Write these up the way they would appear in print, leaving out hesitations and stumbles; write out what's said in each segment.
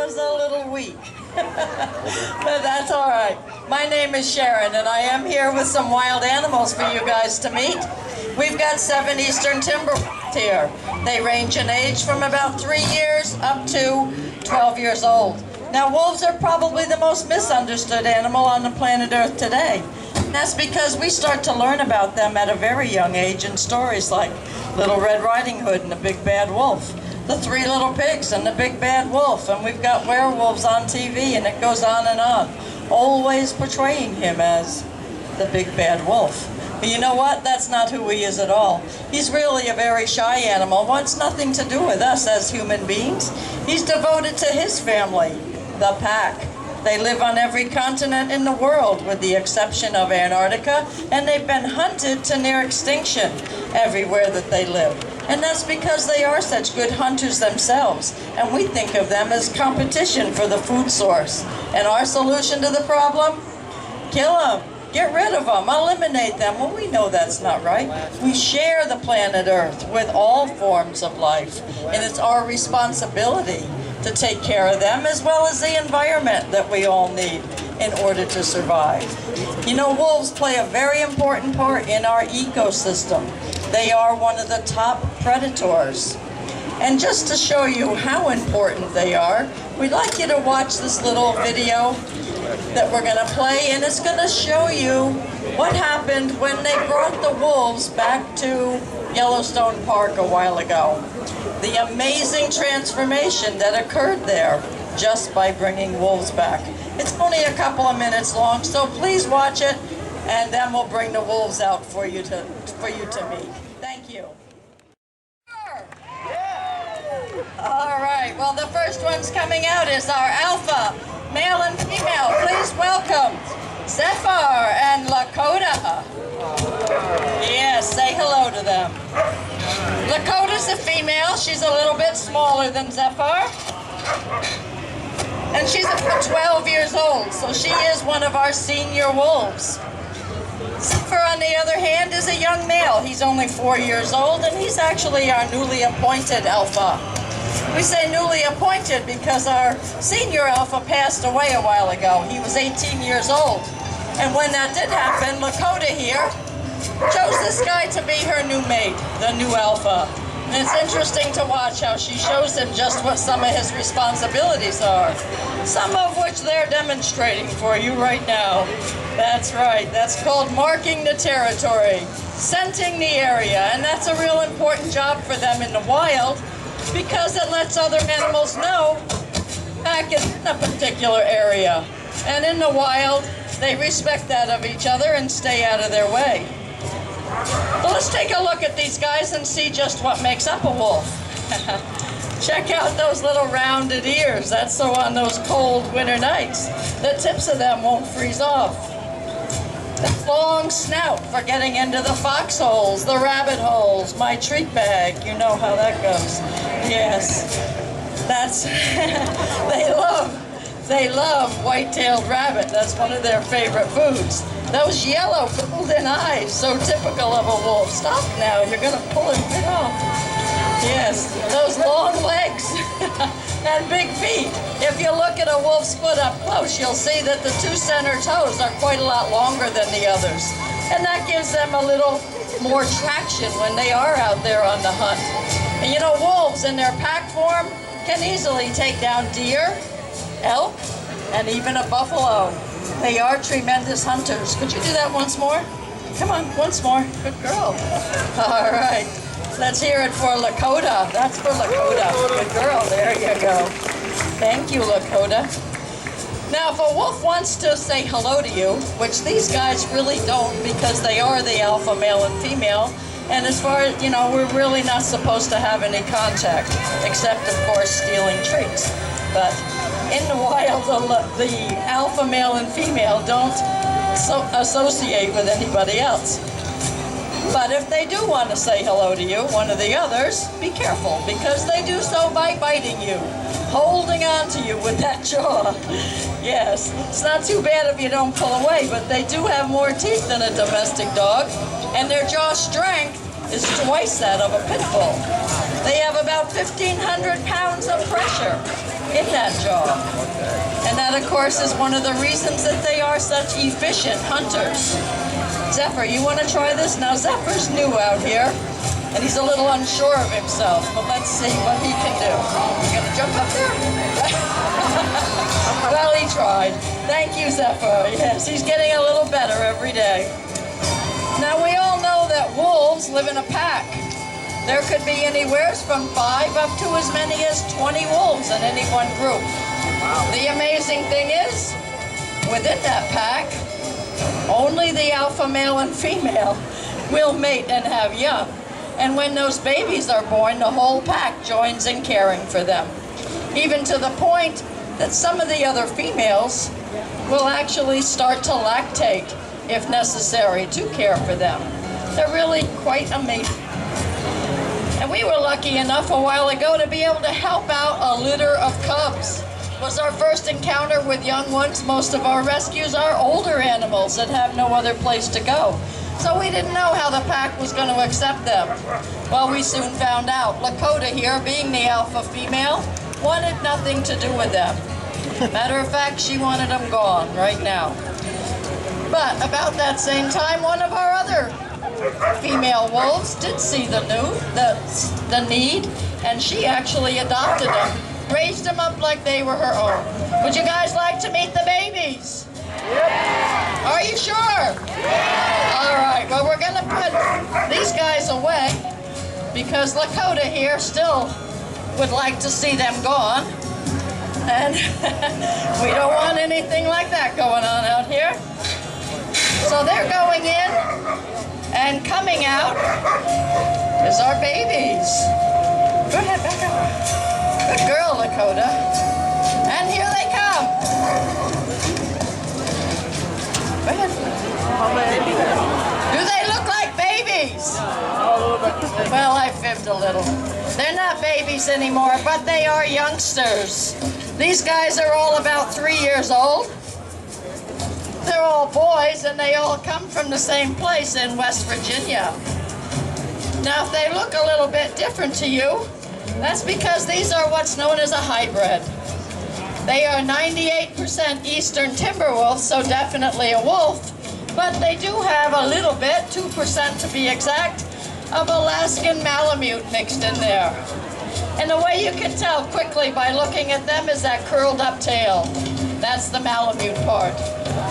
was a little weak. But that's all right. My name is Sharon, and I am here with some wild animals for you guys to meet. We've got 7 eastern timber here. They range in age from about 3 years up to 12 years old. Now, wolves are probably the most misunderstood animal on the planet Earth today. And that's because we start to learn about them at a very young age in stories like Little Red Riding Hood and the Big Bad Wolf, The 3 Little Pigs and the Big Bad Wolf, and we've got werewolves on TV, and it goes on and on, always portraying him as the Big Bad Wolf. But you know what? That's not who he is at all. He's really a very shy animal, wants nothing to do with us as human beings. He's devoted to his family, the pack. They live on every continent in the world with the exception of Antarctica, and they've been hunted to near extinction everywhere that they live. And that's because they are such good hunters themselves, and we think of them as competition for the food source. And our solution to the problem? Kill them. Get rid of them, eliminate them. Well, we know that's not right. We share the planet Earth with all forms of life, and it's our responsibility to take care of them as well as the environment that we all need in order to survive. You know, wolves play a very important part in our ecosystem. They are one of the top predators. And just to show you how important they are, we'd like you to watch this little video that we're going to play, and it's going to show you what happened when they brought the wolves back to Yellowstone Park a while ago. The amazing transformation that occurred there just by bringing wolves back. It's only a couple of minutes long, so please watch it, and then we'll bring the wolves out for you to meet. Thank you. All right, well, the first one's coming out is our alpha, male and female. Please welcome Zephyr and Lakota. Yes, say hello to them. Lakota's a female. She's a little bit smaller than Zephyr. And she's about 12 years old, so she is one of our senior wolves. Zephyr, on the other hand, is a young male. He's only 4 years old, and he's actually our newly appointed alpha. We say newly appointed because our senior alpha passed away a while ago. He was 18 years old. And when that did happen, Lakota here chose this guy to be her new mate, the new alpha. And it's interesting to watch how she shows him just what some of his responsibilities are, some of which they're demonstrating for you right now. That's right, that's called marking the territory, scenting the area, and that's a real important job for them in the wild because it lets other animals know back in a particular area. And in the wild, they respect that of each other and stay out of their way. Well, let's take a look at these guys and see just what makes up a wolf. Check out those little rounded ears. That's so on those cold winter nights, the tips of them won't freeze off. The long snout for getting into the foxholes, the rabbit holes, my treat bag. You know how that goes. Yes, that's, they love white-tailed rabbit. That's one of their favorite foods. Those yellow golden eyes, so typical of a wolf. Stop now, you're gonna pull it right off. Yes, those long legs and big feet. If you look at a wolf's foot up close, you'll see that the 2 center toes are quite a lot longer than the others. And that gives them a little more traction when they are out there on the hunt. And you know, wolves in their pack form can easily take down deer, elk, and even a buffalo. They are tremendous hunters. Could you do that once more? Come on, once more. Good girl. All right. Let's hear it for Lakota. That's for Lakota. Good girl. There you go. Thank you, Lakota. Now, if a wolf wants to say hello to you, which these guys really don't because they are the alpha male and female, and as far as, you know, we're really not supposed to have any contact, except, of course, stealing treats. But in the wild, the alpha male and female don't associate with anybody else. But if they do want to say hello to you, one of the others, be careful, because they do so by biting you, holding on to you with that jaw. Yes, it's not too bad if you don't pull away, but they do have more teeth than a domestic dog, and their jaw strength is twice that of a pit bull. They have about 1,500 pounds of pressure. in that job. And that, of course, is one of the reasons that they are such efficient hunters. Zephyr, you want to try this? Now, Zephyr's new out here, and he's a little unsure of himself, but let's see what he can do. You gonna jump up there? Well, he tried. Thank you, Zephyr. Yes, he's getting a little better every day. Now, we all know that wolves live in a pack. There could be anywhere from 5 up to as many as 20 wolves in any one group. Wow. The amazing thing is, within that pack, only the alpha male and female will mate and have young. And when those babies are born, the whole pack joins in caring for them. Even to the point that some of the other females will actually start to lactate, if necessary, to care for them. They're really quite amazing. And we were lucky enough a while ago to be able to help out a litter of cubs. It was our first encounter with young ones. Most of our rescues are older animals that have no other place to go. So we didn't know how the pack was going to accept them. Well, we soon found out. Lakota here, being the alpha female, wanted nothing to do with them. Matter of fact, she wanted them gone right now. But about that same time, one of our other female wolves did see the need, and she actually adopted them, raised them up like they were her own. Would you guys like to meet the babies? Yeah. Are you sure? Yeah. All right, well, we're going to put these guys away because Lakota here still would like to see them gone. And we don't want anything like that going on out here. So they're going in, and coming out is our babies. Go ahead, back up. Good girl, Lakota. And here they come. Go ahead. Do they look like babies? Well, I fibbed a little. They're not babies anymore, but they are youngsters. These guys are all about 3 years old. They're all boys, and they all come from the same place in West Virginia. Now, if they look a little bit different to you, that's because these are what's known as a hybrid. They are 98% Eastern timber wolves, so definitely a wolf, but they do have a little bit, 2% to be exact, of Alaskan Malamute mixed in there. And the way you can tell quickly by looking at them is that curled up tail. That's the Malamute part.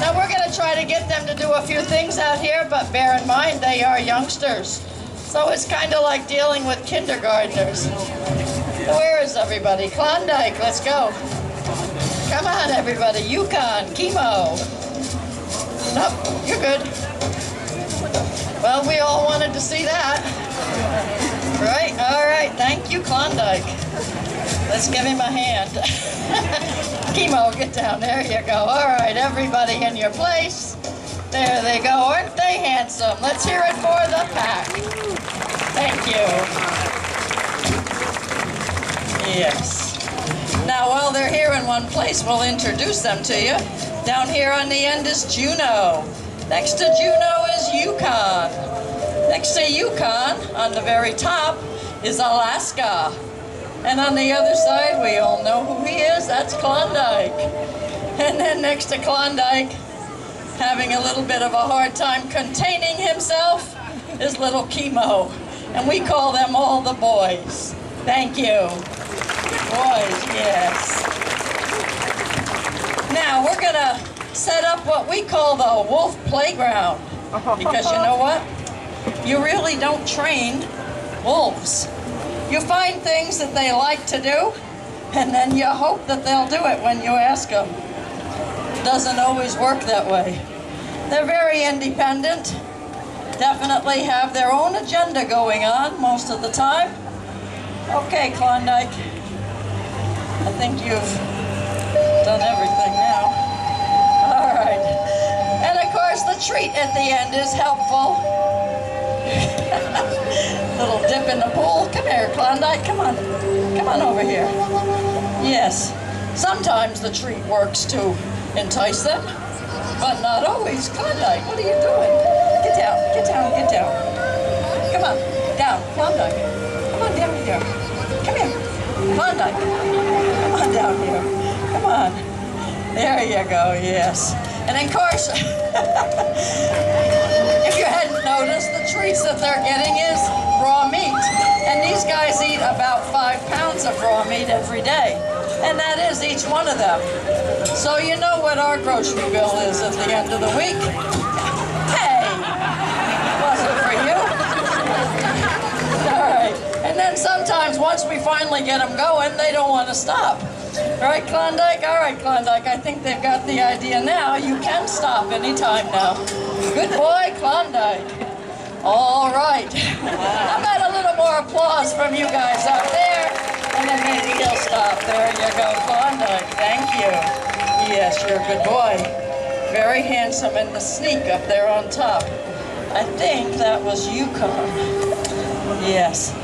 Now we're going to try to get them to do a few things out here, but bear in mind they are youngsters. So it's kind of like dealing with kindergartners. Where is everybody? Klondike, let's go. Come on everybody, Yukon, chemo. Nope, you're good. Well, we all wanted to see that. Right, all right, thank you, Klondike. Let's give him a hand. Chemo, get down, there you go. All right, everybody in your place. There they go, aren't they handsome? Let's hear it for the pack. Thank you. Yes. Now, while they're here in one place, we'll introduce them to you. Down here on the end is Juno. Next to Juno is Yukon. Next to Yukon, on the very top, is Alaska. And on the other side, we all know who he is, that's Klondike. And then next to Klondike, having a little bit of a hard time containing himself, is little Chemo. And we call them all the boys. Thank you. Boys, yes. Now, we're gonna set up what we call the wolf playground. Because you know what? You really don't train wolves. You find things that they like to do, and then you hope that they'll do it when you ask them. It doesn't always work that way. They're very independent, definitely have their own agenda going on most of the time. Okay, Klondike, I think you've done everything now. All right. And of course, the treat at the end is helpful. Little dip in the pool. Come here, Klondike. Come on. Come on over here. Yes. Sometimes the treat works to entice them, but not always. Klondike, what are you doing? Get down. Get down. Get down. Come on. Down. Klondike. Come on down here. Come here. Klondike. Come on down. down here. Come on. There you go, yes. And of course, if you hadn't noticed, the treats that they're getting is raw meat. And these guys eat about 5 pounds of raw meat every day. And that is each one of them. So you know what our grocery bill is at the end of the week. Hey, wasn't for you. All right. And then sometimes once we finally get them going, they don't want to stop. All right, Klondike? All right, Klondike, I think they've got the idea now. You can stop anytime now. Good boy, Klondike. All right. How about a little more applause from you guys out there? And then maybe he'll stop. There you go, Klondike. Thank you. Yes, you're a good boy. Very handsome in the sneak up there on top. I think that was Yukon. Yes.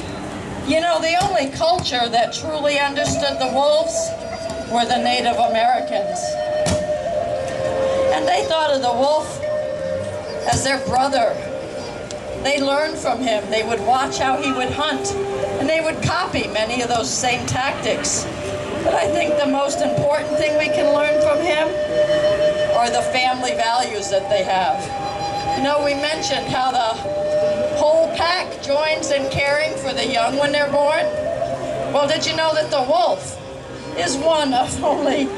You know, the only culture that truly understood the wolves were the Native Americans. And they thought of the wolf as their brother. They learned from him. They would watch how he would hunt, and they would copy many of those same tactics. But I think the most important thing we can learn from him are the family values that they have. You know, we mentioned how the whole pack joins in caring for the young when they're born. Well, did you know that the wolf is one of only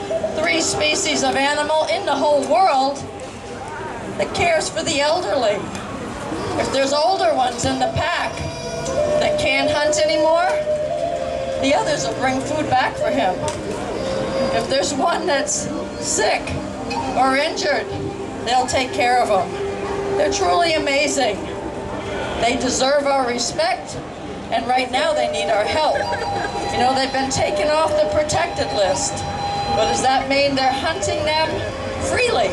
3 species of animal in the whole world that cares for the elderly? If there's older ones in the pack that can't hunt anymore, the others will bring food back for him. If there's one that's sick or injured, they'll take care of him. They're truly amazing. They deserve our respect, and right now they need our help. You know, they've been taken off the protected list. What does that mean? They're hunting them freely.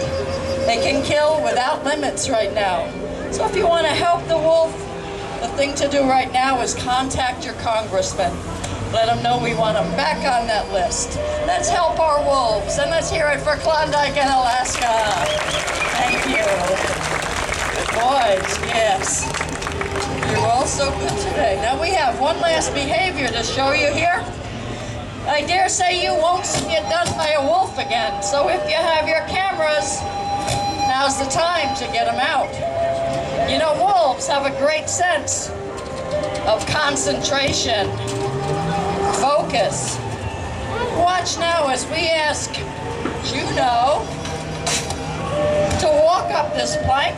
They can kill without limits right now. So if you want to help the wolf, the thing to do right now is contact your congressman. Let them know we want them back on that list. Let's help our wolves, and let's hear it for Klondike and Alaska. Thank you. Good boys, yes. You're all so good today. Now we have one last behavior to show you here. I dare say you won't get done by a wolf again. So if you have your cameras, now's the time to get them out. You know, wolves have a great sense of concentration, focus. Watch now as we ask Juno to walk up this plank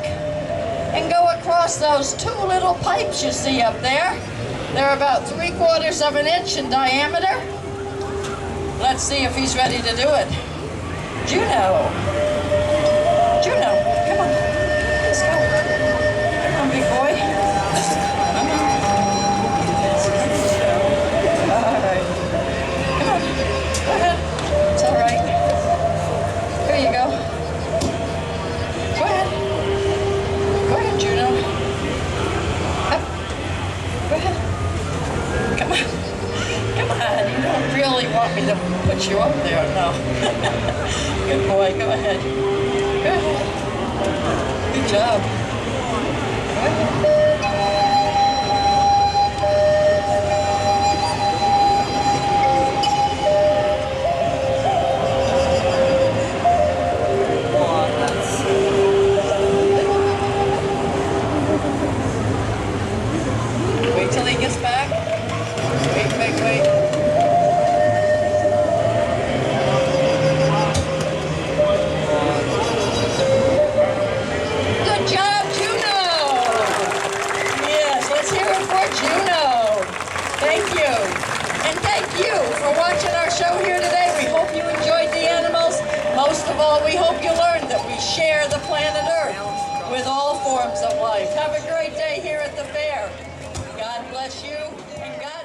and go across those 2 little pipes you see up there. They're about 3/4 of an inch in diameter. Let's see if he's ready to do it. Juno. Juno, come on. Let's go. Come on, big boy. Come on. All right. Come on. Go ahead. It's all right. Here you go. Go ahead. Go ahead, Juno. Up. Go ahead. Come on. Come on. You don't really want me to put you up there, no. Good boy. Go ahead. Go ahead. Good job. Go ahead. Wait till he gets back. Wait, wait, wait. Good job, Juno! Yes, let's hear it for Juno. Thank you. And thank you for watching our show here today. We hope you enjoyed the animals. Most of all, we hope you learned that we share the planet Earth with all forms of life. Have a great day here at the fair. God bless you, and God